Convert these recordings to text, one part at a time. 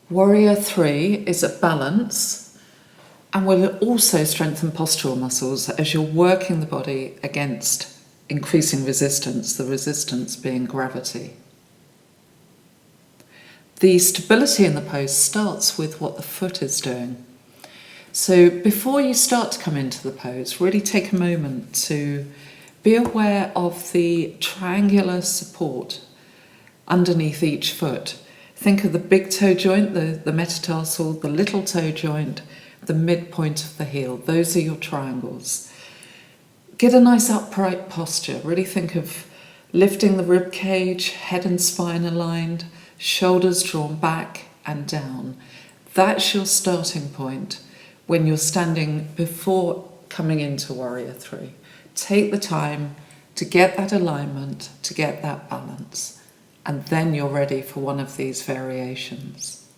Warrior 3 is a balance and will also strengthen postural muscles as you're working the body against increasing resistance, the resistance being gravity. The stability in the pose starts with what the foot is doing. So before you start to come into the pose, really take a moment to be aware of the triangular support underneath each foot. Think of the big toe joint, the metatarsal, the little toe joint, the midpoint of the heel. Those are your triangles. Get a nice upright posture. Really think of lifting the rib cage, head and spine aligned, shoulders drawn back and down. That's your starting point when you're standing before coming into Warrior 3. Take the time to get that alignment, to get that balance. And then you're ready for one of these variations.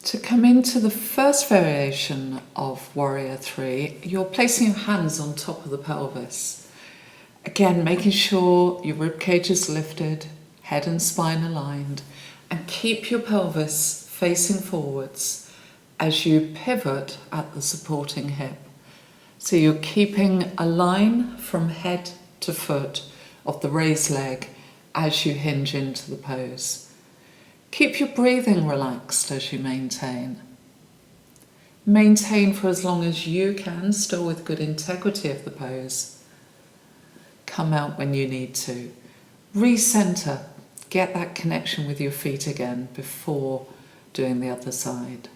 To come into the first variation of Warrior 3, you're placing your hands on top of the pelvis. Again, making sure your ribcage is lifted, head and spine aligned, and keep your pelvis facing forwards as you pivot at the supporting hip. So you're keeping a line from head to foot of the raised leg as you hinge into the pose. Keep your breathing relaxed as you maintain. Maintain for as long as you can, still with good integrity of the pose. Come out when you need to. Recenter, get that connection with your feet again before doing the other side.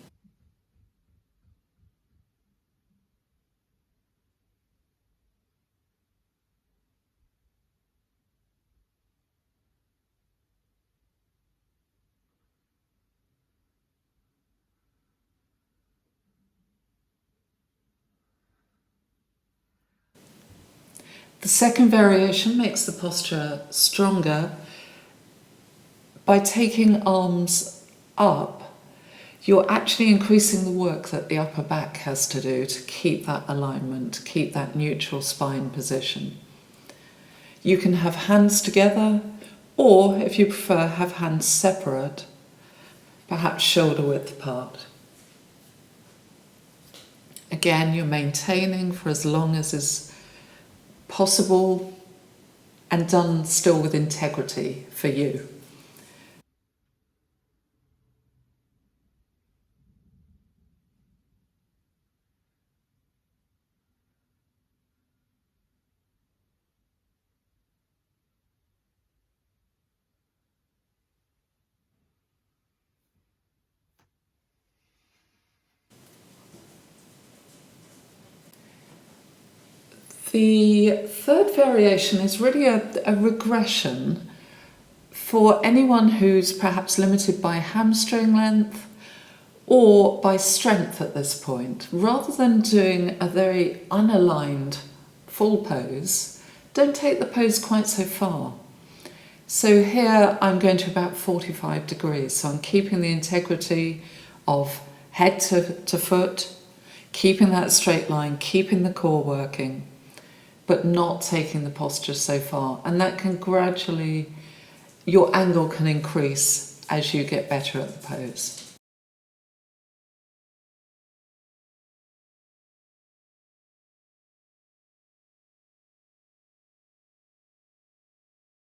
The second variation makes the posture stronger. By taking arms up, you're actually increasing the work that the upper back has to do to keep that alignment, keep that neutral spine position. You can have hands together, or if you prefer, have hands separate, perhaps shoulder width apart. Again, you're maintaining for as long as is possible and done still with integrity for you. The third variation is really a regression for anyone who's perhaps limited by hamstring length or by strength at this point. Rather than doing a very unaligned full pose, don't take the pose quite so far. So here I'm going to about 45 degrees, so I'm keeping the integrity of head to foot, keeping that straight line, keeping the core working, but not taking the posture so far. And that can gradually, your angle can increase as you get better at the pose.